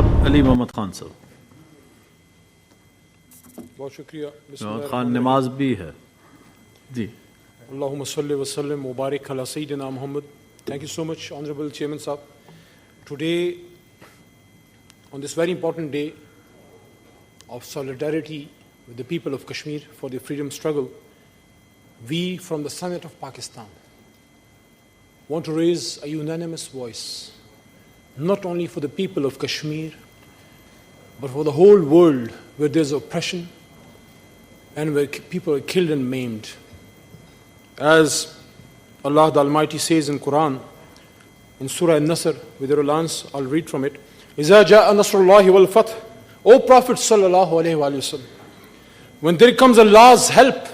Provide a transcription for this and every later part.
जनाब अली मोहम्मद खान साहब। बहुत शुक्रिया। मोहम्मद खान नमाज भी है जी। Allahumma salli wa sallim wa barik ala Sayyidina Muhammad. Thank you so much, Honorable Chairman Sahab. Today, on this very important day of solidarity with the people of Kashmir for their freedom struggle, we from the Senate of Pakistan want to raise a unanimous voice, not only for the people of Kashmir, but for the whole world where there's oppression and where people are killed and maimed. As Allah the Almighty says in Quran, in Surah An-Nasr, with your allowance, I'll read from it. إِذَا جَاءَ نَصْرُ اللَّهِ وَالْفَتْحُ. O Prophet sallallahu alayhi wa sallam, when there comes Allah's help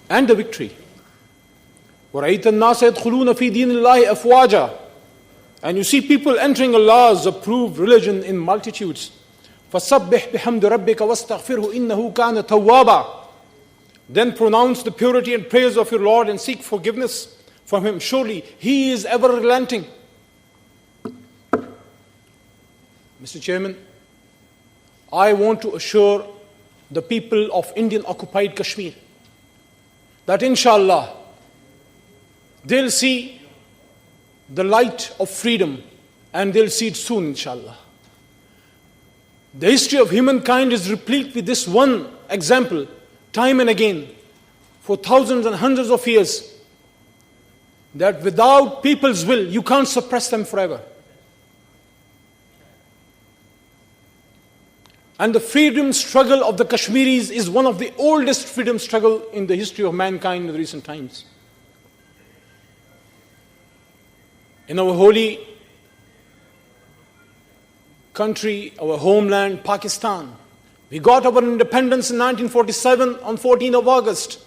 and the victory, وَرَأَيْتَ النَّاسَ يَدْخُلُونَ فِي دِينِ اللَّهِ أَفْوَاجًا, and you see people entering Allah's approved religion in multitudes, فَسَبِّحْ بِحَمْدِ رَبِّكَ وَاسْتَغْفِرْهُ إِنَّهُ كَانَ تَوَّابًا. Then pronounce the purity and praise of your Lord and seek forgiveness from Him. Surely He is ever relenting. Mr. Chairman, I want to assure the people of Indian Occupied Kashmir that inshallah they'll see the light of freedom and they'll see it soon, inshallah. The history of humankind is replete with this one example, time and again, for thousands and hundreds of years, that without people's will, you can't suppress them forever. And the freedom struggle of the Kashmiris is one of the oldest freedom struggle in the history of mankind in recent times. In our holy country, our homeland, Pakistan, we got our independence in 1947 on 14th of August.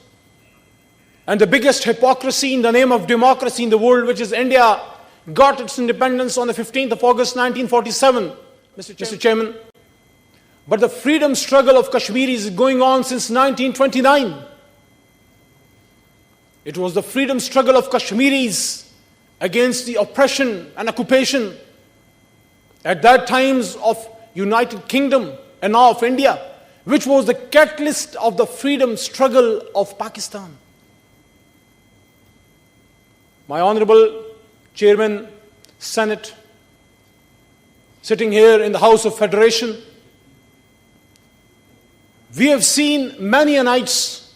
And the biggest hypocrisy in the name of democracy in the world, which is India, got its independence on the 15th of August 1947, Mr. Chairman. But the freedom struggle of Kashmiris is going on since 1929. It was the freedom struggle of Kashmiris against the oppression and occupation at that times of United Kingdom and now of India, which was the catalyst of the freedom struggle of Pakistan. My Honorable Chairman, Senate, sitting here in the House of Federation, we have seen many a nights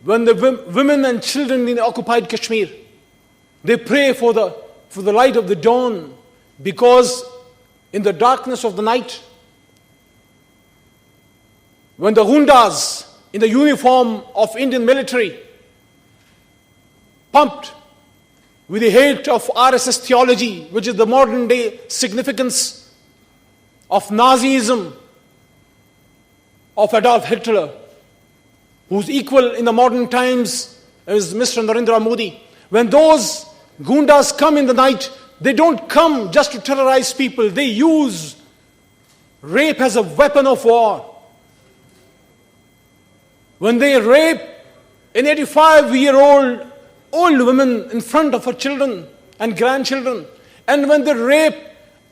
when the women and children in the occupied Kashmir, they pray for the light of the dawn, because in the darkness of the night, when the Gundas in the uniform of Indian military, pumped with the hate of RSS theology, which is the modern day significance of Nazism, of Adolf Hitler, who's equal in the modern times as Mr. Narendra Modi. When those Gundas come in the night, they don't come just to terrorize people. They use rape as a weapon of war. When they rape an 85-year-old old woman in front of her children and grandchildren, and when they rape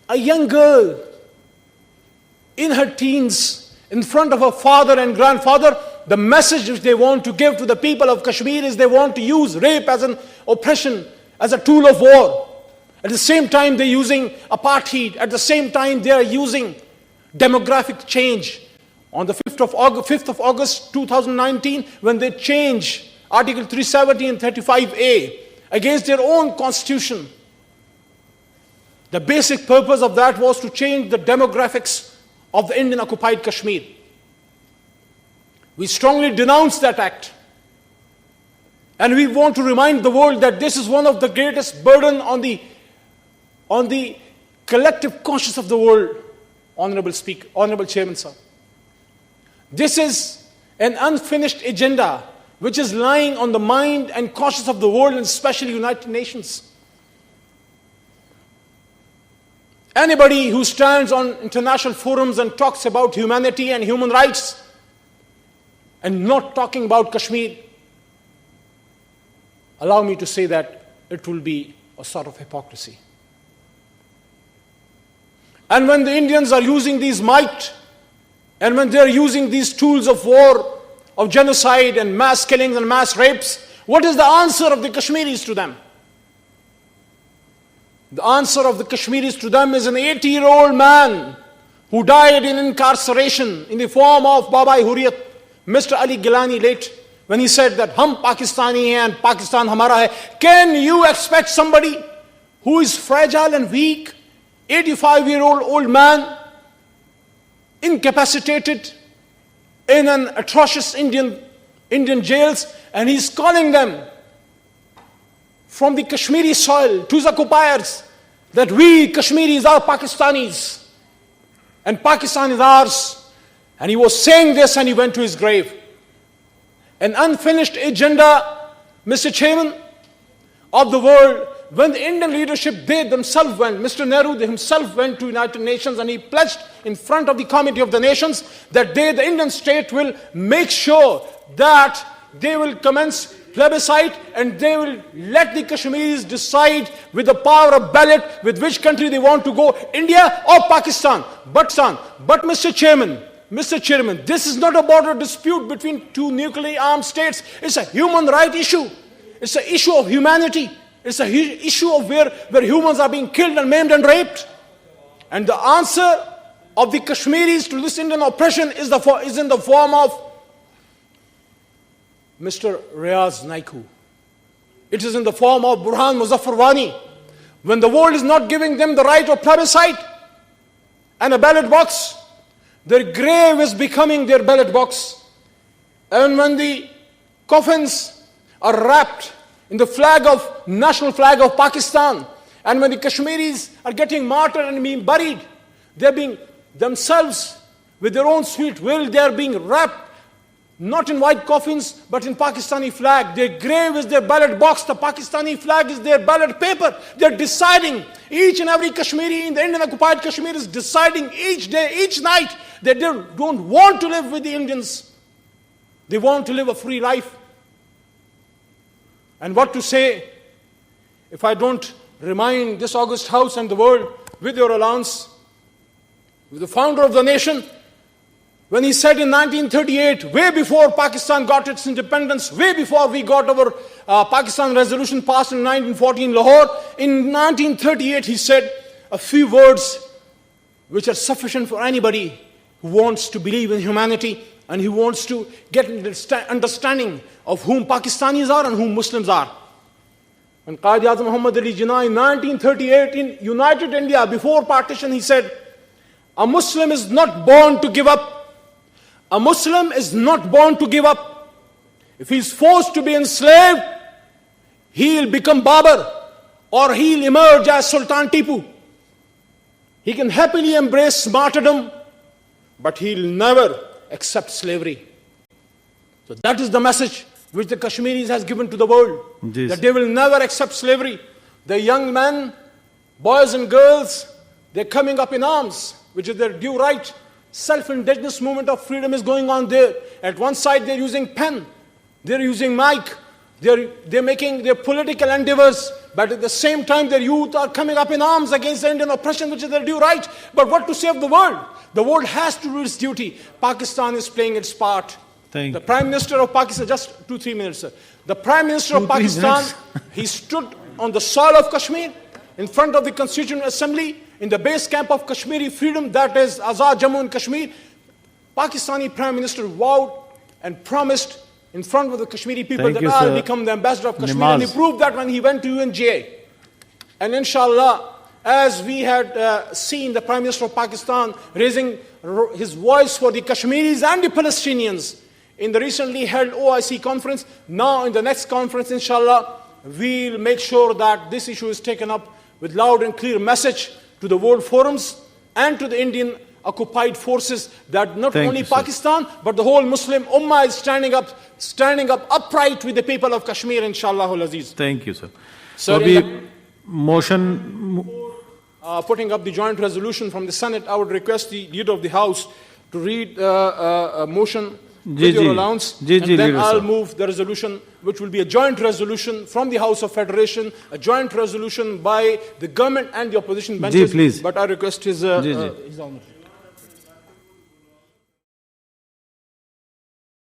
a young girl in her teens in front of her father and grandfather, the message which they want to give to the people of Kashmir is they want to use rape as an oppression, as a tool of war. At the same time, they're using apartheid. At the same time, they are using demographic change. On the 5th of August 2019, when they change Article 370 and 35A against their own constitution, the basic purpose of that was to change the demographics of the Indian occupied Kashmir. We strongly denounce that act. And we want to remind the world that this is one of the greatest burden on the collective conscience of the world, Honorable Chairman Sir. This is an unfinished agenda which is lying on the mind and conscience of the world, and especially United Nations. Anybody who stands on international forums and talks about humanity and human rights and not talking about Kashmir, allow me to say that it will be a sort of hypocrisy. And when the Indians are using these might, and when they're using these tools of war, of genocide and mass killings and mass rapes, what is the answer of the Kashmiris to them? The answer of the Kashmiris to them is an 80-year-old man who died in incarceration in the form of Baba-e-Hurriyat, Mr. Ali Gilani late, when he said that hum Pakistani hai and Pakistan hamara hai. Can you expect somebody who is fragile and weak, 85-year-old man, incapacitated in an atrocious Indian jails, and he's calling them from the Kashmiri soil to his occupiers that we Kashmiris are Pakistanis and Pakistan is ours. And he was saying this and he went to his grave. An unfinished agenda, Mr. Chairman, of the world. When the Indian leadership, they themselves went, Mr. Nehru himself went to United Nations and he pledged in front of the Committee of the Nations that they, the Indian state, will make sure that they will commence plebiscite and they will let the Kashmiris decide with the power of ballot with which country they want to go, India or Pakistan. But Mr. Chairman, this is not a border dispute between two nuclearly armed states. It's a human right issue. It's an issue of humanity. It's an issue of where humans are being killed and maimed and raped. And the answer of the Kashmiris to this Indian oppression is in the form of Mr. Riaz Naiku. It is in the form of Burhan Muzaffar Wani. When the world is not giving them the right of plebiscite and a ballot box, their grave is becoming their ballot box. And when the coffins are wrapped in the national flag of Pakistan, and when the Kashmiris are getting martyred and being buried, they're being themselves, with their own sweet will, they're being wrapped not in white coffins, but in Pakistani flag. Their grave is their ballot box. The Pakistani flag is their ballot paper. They're deciding, each and every Kashmiri in the Indian Occupied Kashmir is deciding each day, each night, that they don't want to live with the Indians. They want to live a free life. And what to say if I don't remind this august house and the world, with your allowance, with the founder of the nation, when he said in 1938, way before Pakistan got its independence, way before we got our Pakistan resolution passed in 1914 Lahore, in 1938 he said a few words which are sufficient for anybody who wants to believe in humanity and who wants to get an understanding of whom Pakistanis are and whom Muslims are. When Quaid-e-Azam Muhammad Ali Jinnah in 1938 in United India, before partition, he said, a Muslim is not born to give up. A Muslim is not born to give up. If he is forced to be enslaved, he'll become Babar or he'll emerge as Sultan Tipu. He can happily embrace martyrdom, but he'll never accept slavery. So that is the message which the Kashmiris has given to the world, that they will never accept slavery. The young men, boys and girls, they're coming up in arms, which is their due right. Self-indigenous movement of freedom is going on there. At one side, they're using pen, they're using mic, they're making their political endeavors, but at the same time, their youth are coming up in arms against the Indian oppression, which is their due right. But what to say of the world? The world has to do its duty. Pakistan is playing its part. The Prime Minister of Pakistan, just 2-3 minutes, sir. The Prime Minister of Pakistan, he stood on the soil of Kashmir, in front of the Constituent Assembly, in the base camp of Kashmiri freedom, that is Azad Jammu and Kashmir. Pakistani Prime Minister vowed and promised in front of the Kashmiri people that I'll become the ambassador of Kashmir. And he proved that when he went to UNGA. And inshallah, as we had seen the Prime Minister of Pakistan raising his voice for the Kashmiris and the Palestinians in the recently held OIC conference, now in the next conference, inshallah, we'll make sure that this issue is taken up with loud and clear message to the world forums and to the Indian occupied forces that not only Pakistan, but the whole Muslim Ummah is standing up upright with the people of Kashmir, inshallah al-Aziz. Thank you, sir. So the motion... putting up the joint resolution from the Senate, I would request the Leader of the House to read a motion with your allowance, and then leader I'll sahab. move the resolution, which will be a joint resolution from the House of Federation, a joint resolution by the government and the opposition benches. please. But I request his honour.